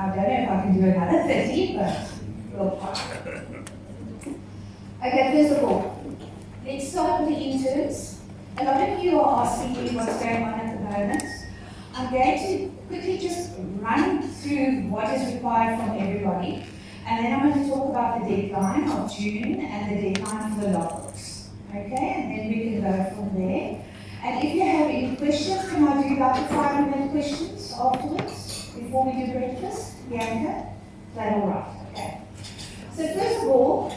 I don't know if I can do another 30, but we'll try. Okay, first of all, let's start with the interns. A lot of you are asking me what's going on at the moment. I'm going to quickly just run through what is required from everybody, and then I'm going to talk about the deadline of June and the deadline for the logbooks. Okay, and then we can go from there. And if you have any questions, can I do like 5-minute questions afterwards before we do breakfast? Bianca? Is that all right? Okay. So first of all,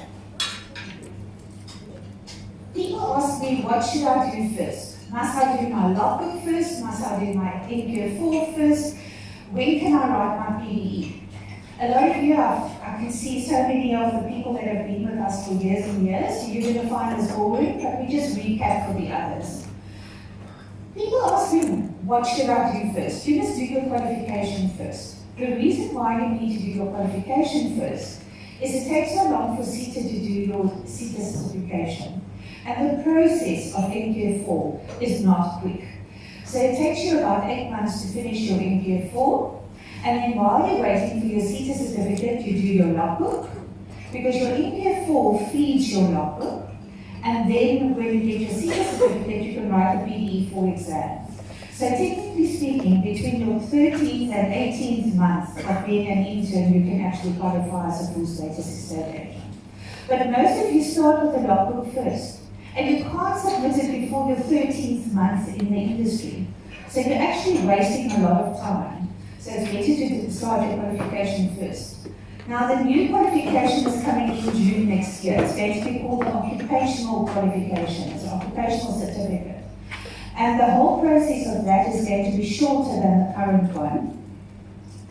people ask me, what should I do first? Must I do my logbook first? Must I do my NQ4 first? When can I write my PDE? A lot of you, I can see so many of the people that have been with us for years and years, so you're going to find this boring, but we just recap for the others. People ask me, what should I do first? You must do your qualification first. The reason why you need to do your qualification first is it takes so long for CETA to do your CETA certification. And the process of NQ4 is not quick. So it takes you about 8 months to finish your NQ4, and then while you're waiting for your CETA certificate, you do your logbook, because your NQ4 feeds your logbook. And then when you get your CETA certificate, you can write the PDE4 exam. So technically speaking, between your 13th and 18th month of being an intern, you can actually qualify as a full status estate agent. But most of you start with the logbook first. And you can't submit it before your 13th month in the industry. So you're actually wasting a lot of time. So it's better to start your qualification first. Now the new qualification is coming in June next year. It's going to be called the occupational qualification. It's an occupational certificate. And the whole process of that is going to be shorter than the current one.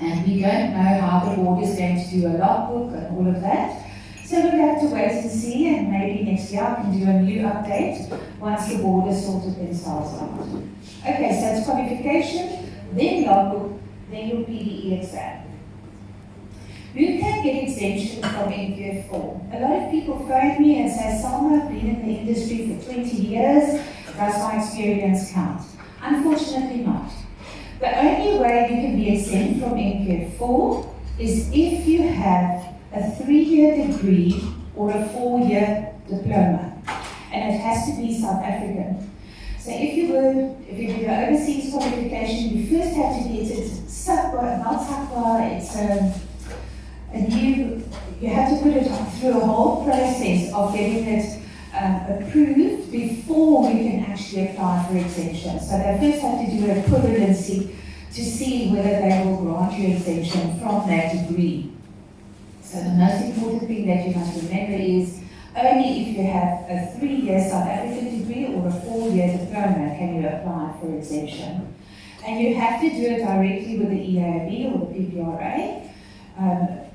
And we don't know how the board is going to do a logbook and all of that. So we'll have to wait and see, and maybe next year I can do a new update once the board has sorted themselves out. Okay, so it's qualification, then logbook, then your PDE exam. Who can get exemption from NQ4? A lot of people phone me and say, Salma, I've been in the industry for 20 years, does my experience count? Unfortunately not. The only way you can be exempt from NQ4 is if you have a 3-year degree or a 4-year diploma, and it has to be South African. So if you do the overseas qualification, you first have to get it you have to put it through a whole process of getting it approved before you can actually apply for exemption. So they first have to do an equivalency to see whether they will grant you exemption from that degree. So the most important thing that you must remember is only if you have a 3-year South African degree or a 4-year diploma can you apply for exemption. And you have to do it directly with the EAB or the PPRA.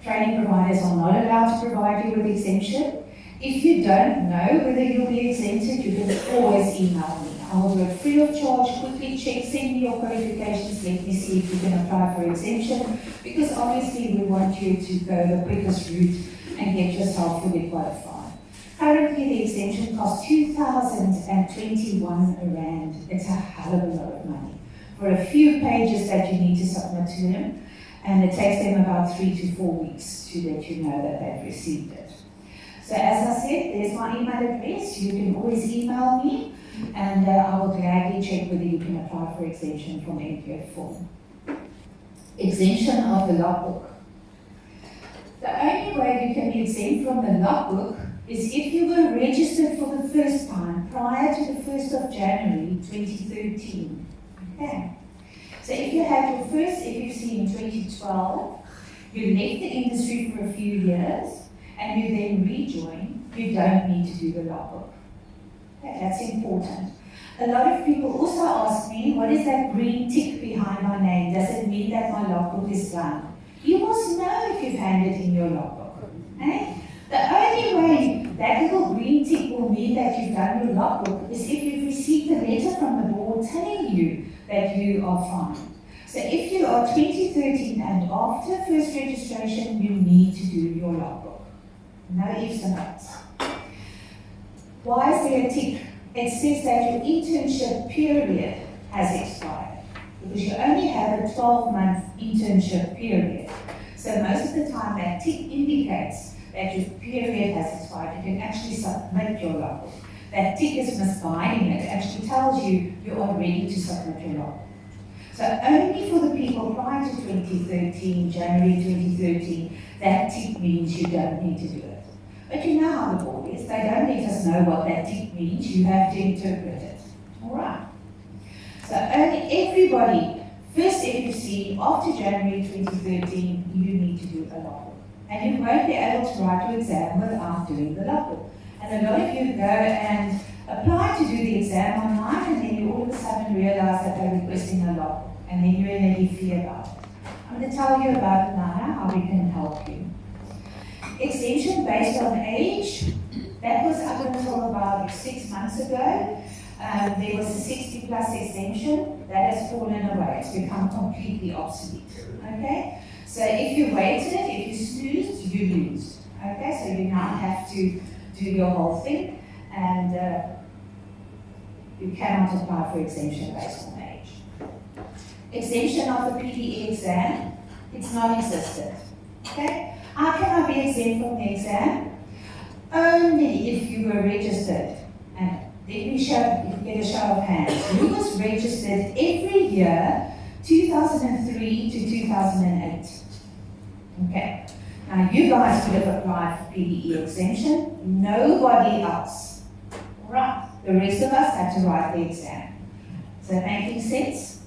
Training providers are not allowed to provide you with exemption. If you don't know whether you'll be exempted, you can always email me. I will do it free of charge, quickly check, send me your qualifications, let me see if you can apply for exemption, because obviously we want you to go the quickest route and get yourself fully qualified. Currently the exemption costs 2,021 Rand. It's a hell of a lot of money for a few pages that you need to submit to them, and it takes them about 3 to 4 weeks to let you know that they've received it. So as I said, there's my email address. You can always email me, and I will gladly check whether you can apply for exemption from NQ4. Exemption of the logbook. The only way you can be exempt from the logbook is if you were registered for the first time prior to the 1st of January 2013. Okay. So if you had your first FFC in 2012, you left the industry for a few years, and you then rejoin, you don't need to do the logbook. Okay, that's important. A lot of people also ask me, what is that green tick behind my name? Does it mean that my logbook is done? You must know if you've handed in your logbook. Okay? The only way that little green tick will mean that you've done your logbook is if you've received a letter from the board telling you that you are fine. So if you are 2013 and after first registration, you need to do your logbook. No ifs and buts. Why is there a tick? It says that your internship period has expired, because you only have a 12-month internship period. So most of the time that tick indicates that your period has expired. You can actually submit your logbook. That tick is misguiding it. It actually tells you you are ready to submit your logbook. So only for the people prior to 2013, January 2013, that tick means you don't need to do it. But you know how the board is. They don't let us know what that tick means. You have to interpret it. All right. So only everybody, first FFC, after January 2013, you need to do a logbook. And you won't be able to write your exam without doing the logbook. And a lot of you go and apply to do the exam online, and then you all of a sudden realize that they're requesting a logbook, and then you're in a fear about it. I'm going to tell you about now how we can help you. Exemption based on age, that was up until about 6 months ago. There was a 60 plus exemption that has fallen away. It's become completely obsolete. Okay? So if you waited, if you snoozed, you lose. Okay? So you now have to do your whole thing, and you cannot apply for exemption based on age. Exemption of the PPE exam, it's non-existent. Okay? How can I be exempt from the exam? Only if you were registered. And let me get a show of hands. Who was registered every year, 2003 to 2008? Okay. Now you guys could have applied for PPE exemption. Nobody else. All right. The rest of us had to write the exam. Is that making sense?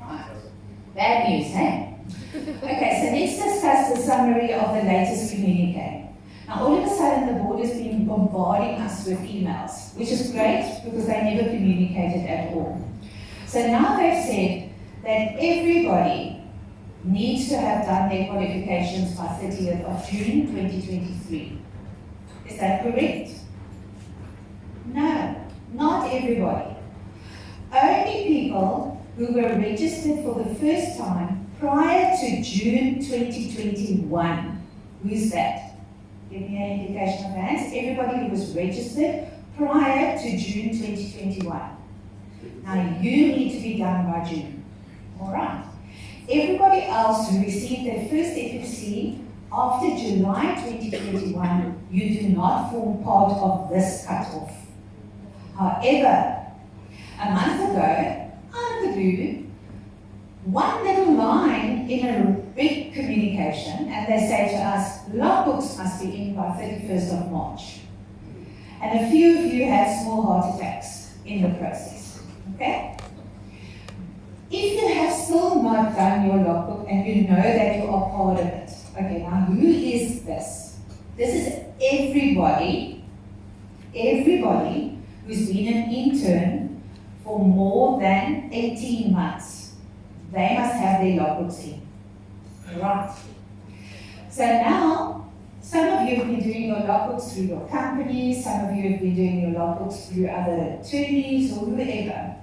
Right. Bad news, hey? Okay, so let's discuss the summary of the latest communique. Now, all of a sudden, the board has been bombarding us with emails, which is great because they never communicated at all. So now they've said that everybody needs to have done their qualifications by 30th of June 2023. Is that correct? No, not everybody. Only people who were registered for the first time prior to June 2021. Who's that? Give me an indication of hands. Everybody who was registered prior to June 2021. Now you need to be done by June. All right. Everybody else who received their first FFC after July 2021, you do not form part of this cutoff. However, a month ago, out of the blue, one little line in a big communication, and they say to us, logbooks must be in by 31st of March. And a few of you had small heart attacks in the process. Okay? If you have still not done your logbook and you know that you are part of it, okay, now who is this? This is everybody who's been an intern for more than 18 months. They must have their logbooks in. Right. So now, some of you have been doing your logbooks through your companies, some of you have been doing your logbooks through other attorneys or whoever.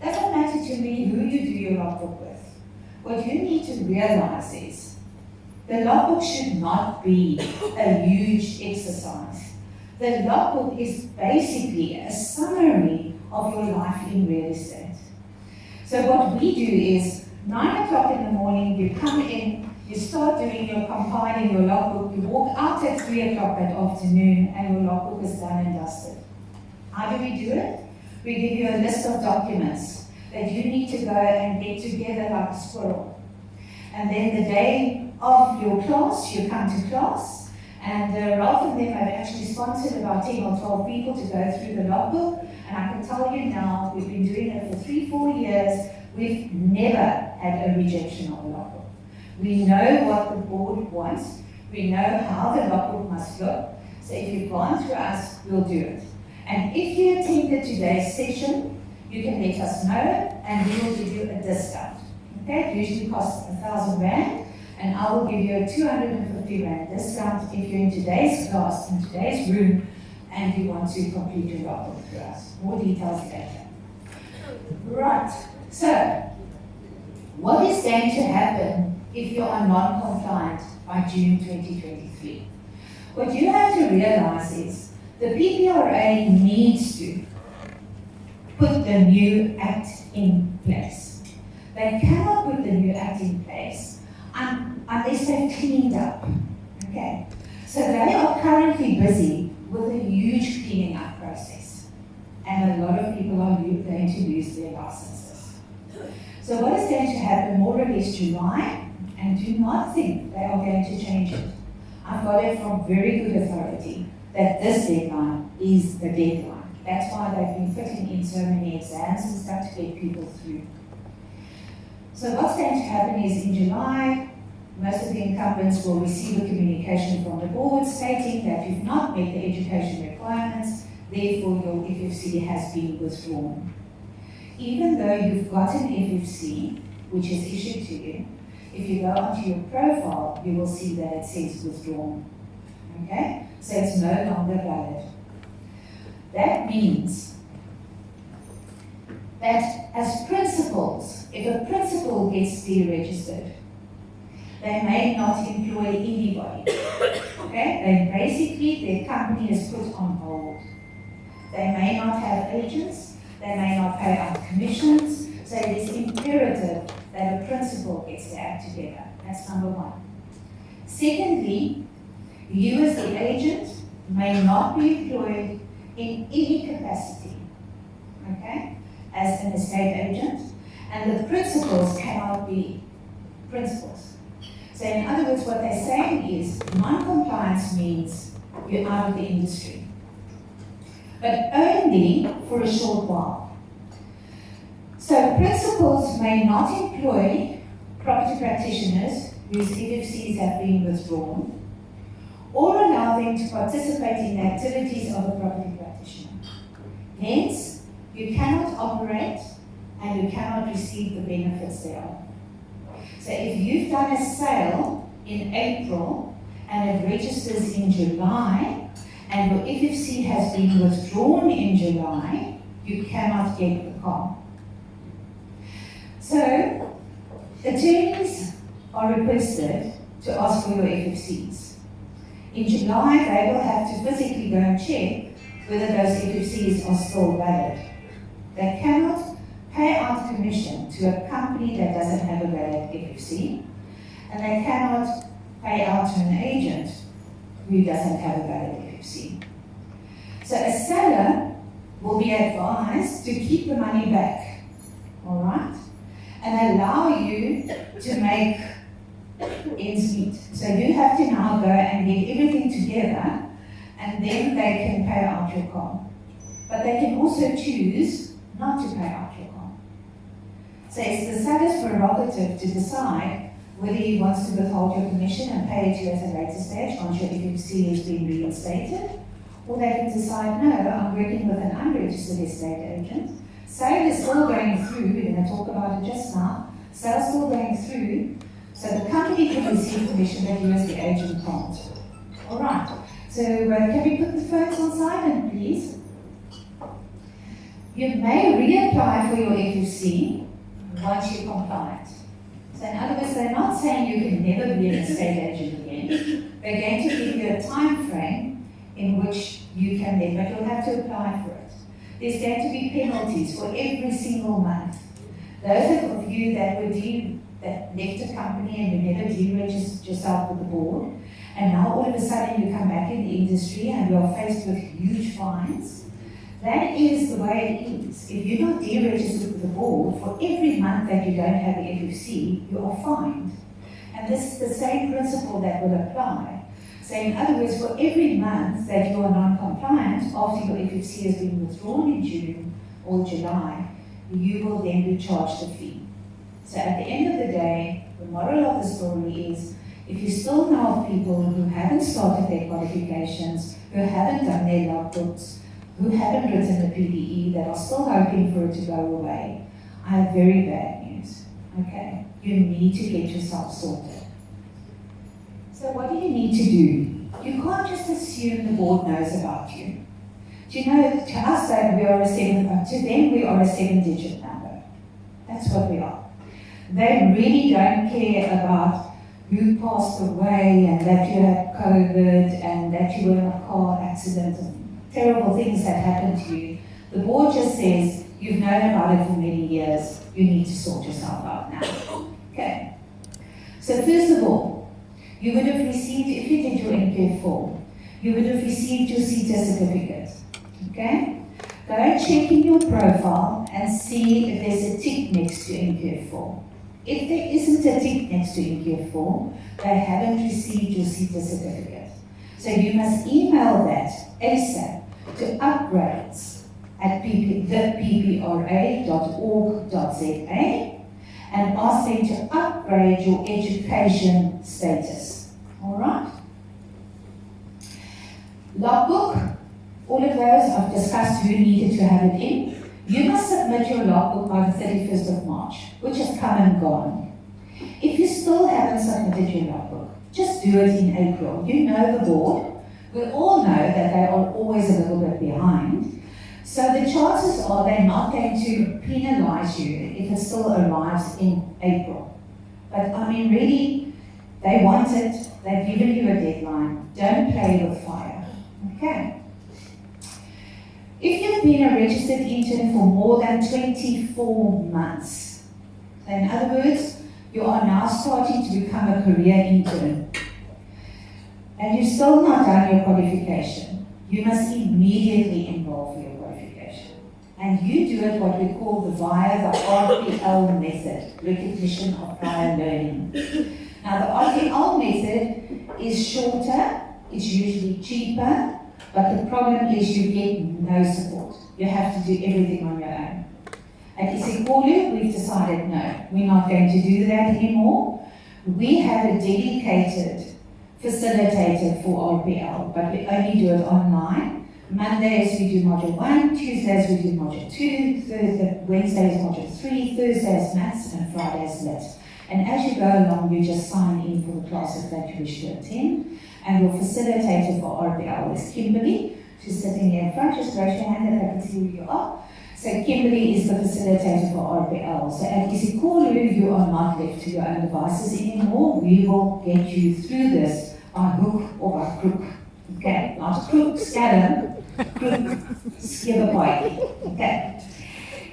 Doesn't matter to me who you do your logbook with. What you need to realize is the logbook should not be a huge exercise. The logbook is basically a summary of your life in real estate. So what we do is 9 o'clock in the morning, you come in, you start doing your compiling your logbook, you walk out at 3 o'clock that afternoon, and your logbook is done and dusted. How do we do it? We give you a list of documents that you need to go and get together like a squirrel. And then the day of your class, you come to class, and Ralph and them have actually sponsored about 10 or 12 people to go through the logbook. And I can tell you now, we've been doing it for 3-4 years, we've never had a rejection of a logbook. We know what the board wants, we know how the logbook must look, so if you've gone through us, we'll do it. And if you attended today's session, you can let us know, and we will give you a discount. Okay, it usually costs 1,000 Rand, and I will give you a 250 Rand discount if you're in today's class, in today's room, and you want to complete your logbook for us. More details later. Right, so what is going to happen if you are non-compliant by June 2023? What you have to realize is the PPRA needs to put the new act in place. They cannot put the new act in place unless they've cleaned up. Okay, so they are currently busy with a huge cleaning up process, and a lot of people are going to lose their licenses. So what is going to happen more or less July, and do not think they are going to change it. I've got it from very good authority that this deadline is the deadline. That's why they've been putting in so many exams and stuff to get people through. So what's going to happen is in July, most of the incumbents will receive a communication from the board stating that you've not met the education requirements, therefore your FFC has been withdrawn. Even though you've got an FFC, which is issued to you, if you go onto your profile, you will see that it says withdrawn. Okay? So it's no longer valid. That means that as principals, if a principal gets deregistered, they may not employ anybody. Okay? They basically, their company is put on hold. They may not have agents, they may not pay out commissions, so it is imperative that a principal gets their act together. That's number one. Secondly, you as the agent may not be employed in any capacity, okay, as an estate agent, and the principals cannot be principals. So in other words, what they're saying is non-compliance means you're out of the industry, but only for a short while. So principals may not employ property practitioners whose FFCs have been withdrawn, or allow them to participate in the activities of a property practitioner. Hence, you cannot operate and you cannot receive the benefits thereof. So if you've done a sale in April and it registers in July, and your FFC has been withdrawn in July, you cannot get the car. So, attorneys are requested to ask for your FFCs. In July, they will have to physically go and check whether those FFCs are still valid. They cannot pay out commission to a company that doesn't have a valid FFC, and they cannot pay out to an agent who doesn't have a valid FFC. So a seller will be advised to keep the money back, all right, and allow you to make ends meet. So you have to now go and get everything together, and then they can pay out your car. But they can also choose not to pay out your car. So it's the seller's prerogative to decide whether he wants to withhold your commission and pay it to you at a later stage once your FFC has been reinstated, or they can decide, no, I'm working with an unregistered estate agent. Sale is still going through, we're going to talk about it just now, sale still going through, so the company can receive commission that you as the agent can't. All right, so can we put the phones on silent, please? You may reapply for your FFC once you're compliant. So in other words, they're not saying you can never be an estate agent again. They're going to give you a time frame in which you can then, but you'll have to apply for it. There's going to be penalties for every single month. Those of you that left a company and you never deregistered yourself with the board, and now all of a sudden you come back in the industry and you're faced with huge fines, that is the way it is. If you're not deregistered with the board, for every month that you don't have the FFC, you are fined. And this is the same principle that will apply. So in other words, for every month that you are non-compliant after your FFC has been withdrawn in June or July, you will then be charged a fee. So at the end of the day, the moral of the story is, if you still know of people who haven't started their qualifications, who haven't done their logbooks, who haven't written the PPE, that are still hoping for it to go away, I have very bad news, okay? You need to get yourself sorted. So what do you need to do? You can't just assume the board knows about you. Do you know, to us, that we are to them we are a 7-digit number. That's what we are. They really don't care about who passed away and that you had COVID and that you were in a car accident and terrible things that happened to you. The board just says, you've known about it for many years, you need to sort yourself out now. Okay. So first of all, you would have received, if you did your NK4, you would have received your CETA certificate. Okay? Go and check in your profile and see if there's a tick next to NK4. If there isn't a tick next to NK4, they haven't received your CETA certificate. So you must email that ASAP to upgrades@thepppra.org.za and ask them to upgrade your education status. All right? Logbook, all of those I've discussed who needed to have it in. You must submit your logbook by the 31st of March, which has come and gone. If you still haven't submitted your logbook, just do it in April. You know the board. We all know that they are always a little bit behind. So the chances are they're not going to penalize you if it still arrives in April. But I mean, really, they want it. They've given you a deadline. Don't play with fire. Okay? If you've been a registered intern for more than 24 months, so in other words, you are now starting to become a career intern, and you've still not done your qualification, you must immediately enroll for your qualification. And you do it what we call via the RPL method, recognition of prior learning. Now the RPL method is shorter, it's usually cheaper, but the problem is you get no support. You have to do everything on your own. At iSiKolo, we've decided no, we're not going to do that anymore. We have a dedicated facilitator for RPL, but we only do it online. Mondays we do module 1, Tuesdays we do module 2, Wednesdays module 3, Thursdays maths, and Fridays lit. And as you go along, you just sign in for the classes that you wish to attend. And your facilitator for RPL is Kimberly. She's sitting here in front. Just raise your hand and I can see who you are. So Kimberly is the facilitator for RPL. So at iSiKolo, you are not left to your own devices anymore. We will get you through this by hook or by crook. Okay, not crook, scatter, crook, skibberpike. Okay.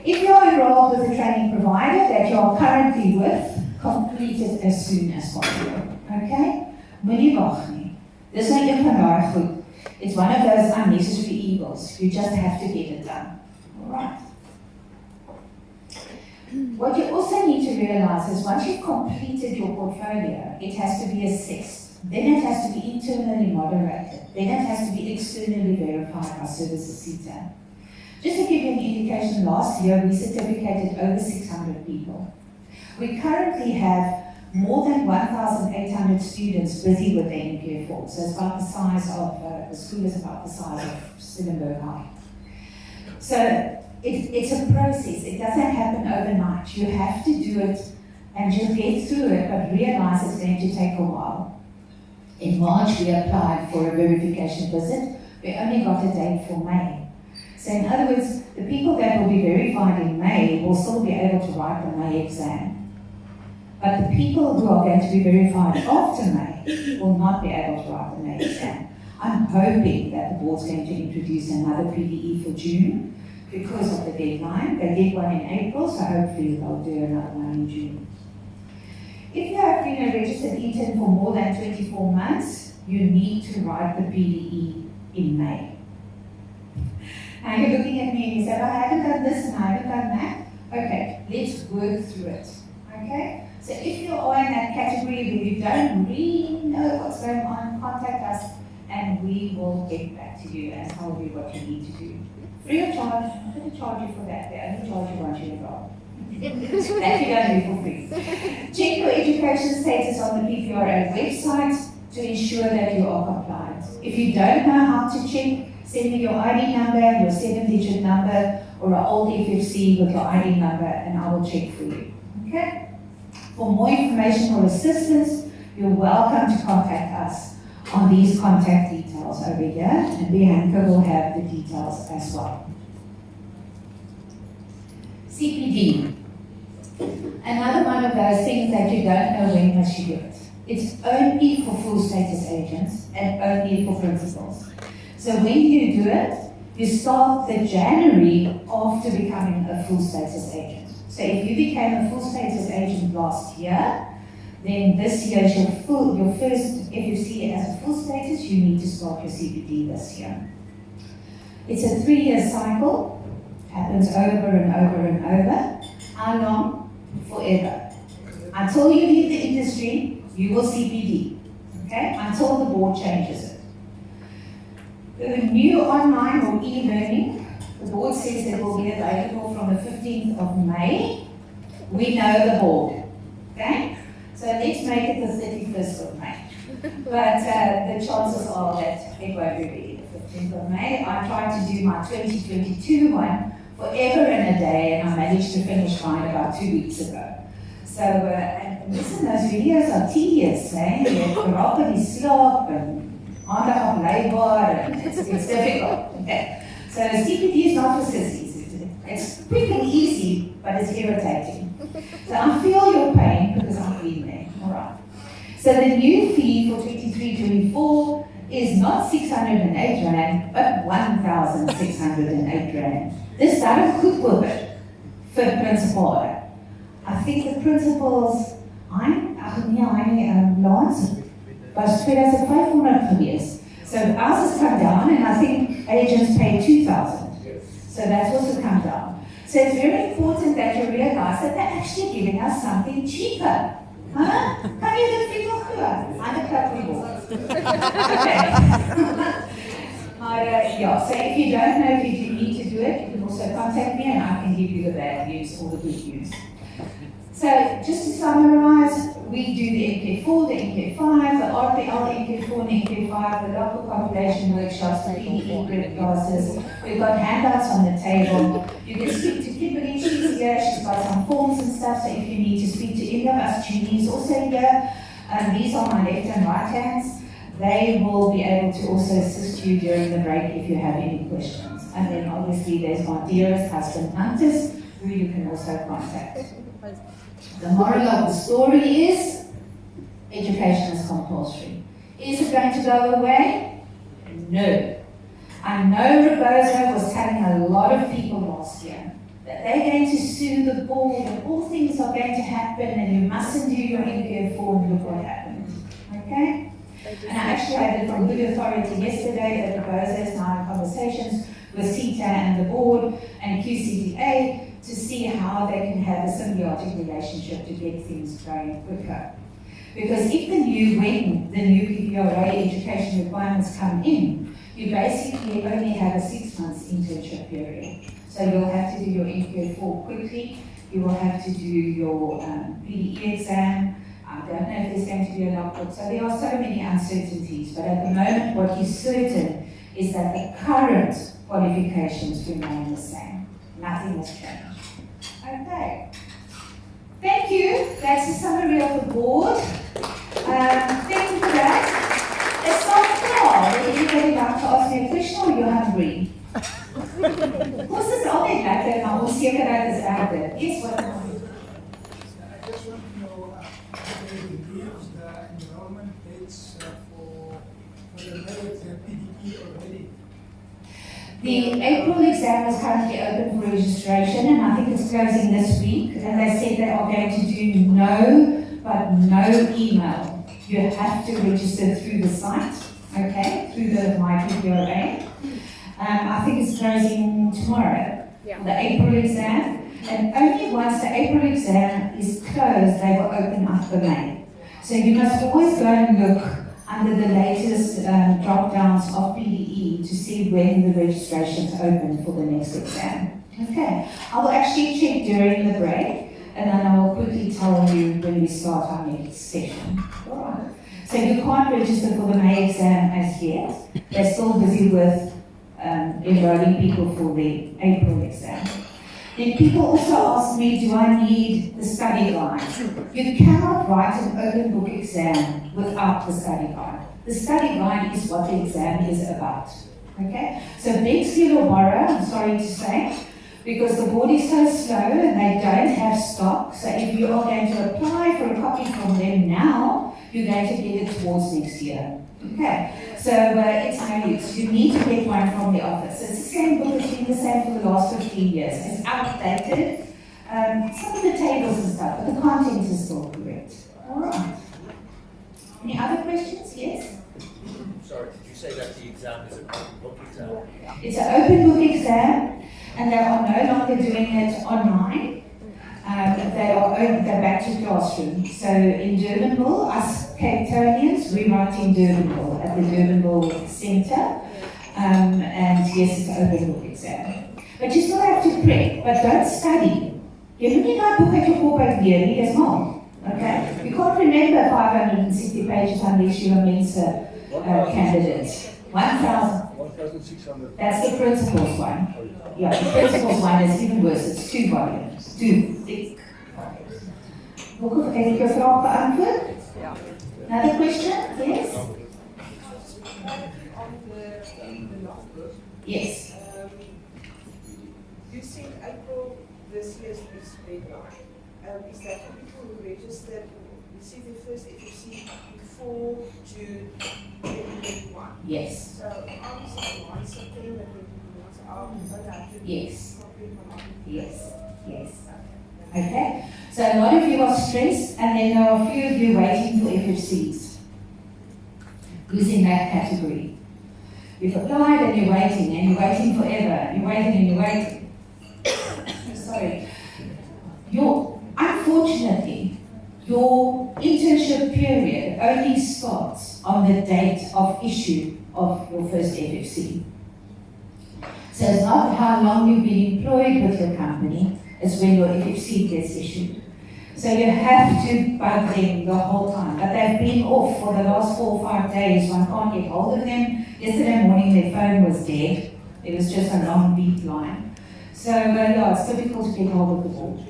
If you are enrolled with a training provider that you are currently with, complete it as soon as possible. Okay? Moenie wag nie. Dis nou een van daai goed. It's one of those unnecessary evils. You just have to get it done. Alright. What you also need to realize is once you've completed your portfolio, it has to be assessed. Then it has to be internally moderated. Then it has to be externally verified by Services CETA. Just to give you an indication, last year we certificated over 600 people. We currently have more than 1,800 students busy with the NK4. So it's about the size of, the school is about the size of Stellenberg High. So it's a process. It doesn't happen overnight. You have to do it and just get through it, but realize it's going to take a while. In March, we applied for a verification visit. We only got a date for May. So in other words, the people that will be verified in May will still be able to write the May exam. But the people who are going to be verified after May will not be able to write the May exam. I'm hoping that the board's going to introduce another PPE for June because of the deadline. They did one in April, so hopefully they'll do another one in June. If you have been a registered intern for more than 24 months, you need to write the PDE in May. Now you're looking at me and you say, well, I haven't done this and I haven't done that. Okay, let's work through it. Okay? So if you are in that category where you don't really know what's going on, contact us and we will get back to you and tell you what you need to do. Free of charge, I'm not going to charge you for that. They only charge you once you're involved. That you don't do for free. Check your education status on the PPRA website to ensure that you are compliant. If you don't know how to check, send me your ID number, your 7-digit number, or an old FFC with your ID number, and I will check for you. Okay? For more information or assistance, you're welcome to contact us on these contact details over here, and Bianca will have the details as well. CPD. Another one of those things that you don't know when must you do it. It's only for full status agents and only for principals. So when you do it, you start the January after becoming a full status agent. So if you became a full status agent last year, then this year is your first, if you see it as a full status, you need to start your CPD this year. It's a 3-year cycle, happens over and over and over. How long? Forever. Until you leave the industry, you will CPD, okay? Until the board changes it. The new online or e-learning, the board says it will be available from the 15th of May. We know the board, okay? So let's make it the 31st of May. But the chances are that it won't be ready the 15th of May. I tried to do my 2022 one forever and a day, and I managed to finish mine about 2 weeks ago. So, and listen, those videos are tedious, eh? They're properly slop and aandag labor, and it's difficult. Okay. So CPD is not for sissies. It's quick and easy, but it's irritating. So I feel your pain because I've been there. All right. So the new fee for 23-24 is not 608 Rand, but 1,608 Rand. Dis daarom goed oor vir prinsipale. I think the principals, laatst was 2,500 geweest. So ours has come down, and I think agents pay 2,000. So that's also come down. So it's very important that you realize that they're actually giving us something cheaper. Huh? Kan jy dit vir nog glo? Ander klap Okay. Yeah, so if you don't know if you need to do it, you can also contact me and I can give you the bad news or the good news. So just to summarize, we do the NK4, the NK5, the RPL, NK4 and NK5, the local population workshops, the PDE group classes. We've got handouts on the table. You can speak to Kimberly, she's here, she's got some forms and stuff, so if you need to speak to any of us, Chini's also here. These are my left and right hands. They will be able to also assist you during the break if you have any questions. And then obviously there's my dearest husband, Hunters, who you can also contact. The moral of the story is, education is compulsory. Is it going to go away? No. I know Rebozo was telling a lot of people last year that they're going to sue the board and all things are going to happen and you mustn't do your NK4 and look what happened. Okay? And I actually had it from good authority yesterday that Rebozo is now in conversations with CETA and the board and QCDA to see how they can have a symbiotic relationship to get things going quicker. Because if when the new PPRA education requirements come in, you basically only have a 6 months internship period. So you'll have to do your NQ4 quickly, you will have to do your PDE exam. I don't know if there's going to be a logbook. So there are so many uncertainties, but at the moment what is certain is that the current qualifications remain the same. Nothing has changed. Okay. Thank you. That's the summary of the board. Thank you for that. Let's start now. Would anybody like to ask me a question or you're hungry? Ons is altyd lekker, maar onsekerheid is erger. Yes, what? I just want to know the enrollment dates for the PDE already. The April exam is currently open for registration and I think it's closing this week. And they said they are going to do no email. You have to register through the site, okay, through the My PPRA. I think it's closing tomorrow, the April exam. And only once the April exam is closed, they will open up the May. So you must always go and look under the latest drop-downs of PDE to see when the registrations open for the next exam. Okay, I will actually check during the break and then I will quickly tell you when we start our next session. All right. So you can't register for the May exam as yet. They're still busy with enrolling people for the April exam. Then people also ask me, do I need the study guide? You cannot write an open book exam without the study guide. The study guide is what the exam is about. Okay? So beg, steal or borrow, I'm sorry to say, because the board is so slow and they don't have stock. So if you are going to apply for a copy from them now, you're going to get it towards next year. Okay, so it's no use. You need to get one from the office. It's the same book, it's been the same for the last 15 years. It's outdated. Some of the tables and stuff, but the content is still correct. All right. Any other questions? Yes? Sorry, did you say that the exam is an open book exam? It's an open book exam, and they are no longer doing it online. They're back to classroom. So in Durbanville, us Cape Townians, we write in Durbanville at the Durbanville Centre. And yes, it's an open book exam. But you still have to prep, but don't study. You only got to book at your corporate yearly as well. Okay? You can't remember 560 pages unless you're a Mensa candidate. 1,600. That's the principal's one. Yeah, the principal's one is even worse. It's 2 volumes. 2 thick volumes. Heb ik je vraag beantwoord? Ja. Another question? Yes? On the last verse, Yes. you said April this year is deadline. Is that for people who registered, received their first FFC before June 2021? Yes. So obviously, one something that we want to argue. Yes. Yes. Yes. Okay. So a lot of you are stressed, and then there are a few of you waiting for FFCs. Who's in that category? You've applied and you're waiting forever, and you're waiting. Sorry. Unfortunately, your internship period only starts on the date of issue of your first FFC. So it's not how long you've been employed with your company, it's when your FFC gets issued. So you have to bug them the whole time. But they've been off for the last 4 or 5 days. One can't get hold of them. Yesterday morning their phone was dead. It was just a long beat line. So yeah, it's difficult to get hold of the board.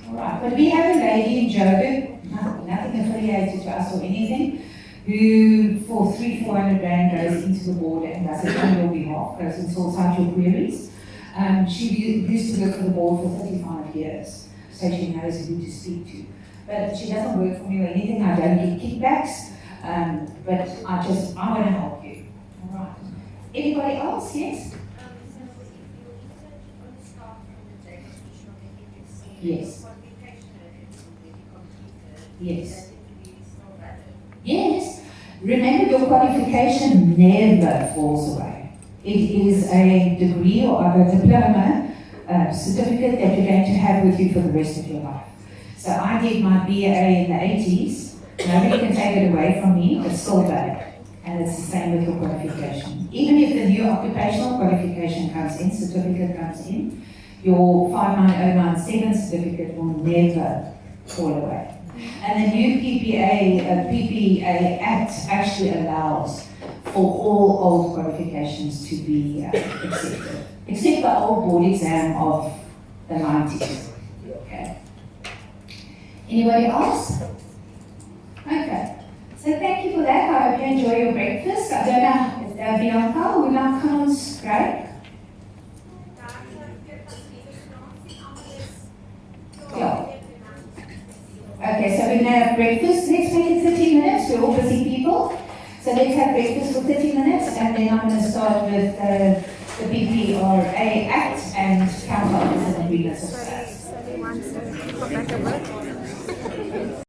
Alright, but we have a lady in Joburg, nothing affiliated to us or anything, who for 300-400 rand goes into the board and does it on your behalf, goes and sorts out your queries. She used to work for the board for 35 years. So she knows who to speak to. But she doesn't work for me or anything, I don't get kickbacks, but I want to help you. All right. Anybody else? Yes? Yes. Yes. Yes. Remember, your qualification never falls away. It is a degree or a diploma certificate that you're going to have with you for the rest of your life. So I did my BA in the 80s. Nobody can take it away from me. It's still valid. And it's the same with your qualification. Even if the new occupational qualification comes in, certificate comes in, your 59097 certificate will never fall away. And the new PPRA Act actually allows for all old qualifications to be accepted. Except the old board exam of the 90s. Okay. Anybody else? Okay. So thank you for that. I hope you enjoy your breakfast. I don't know, Bianca, would like come on Skype? Yeah. Okay, so we're going to have breakfast. Let's make it 30 minutes. We're all busy people. So let's have breakfast for 30 minutes, and then I'm going to start with the PPRA Act and counter offers and agreements of status. So they want to come back a bit.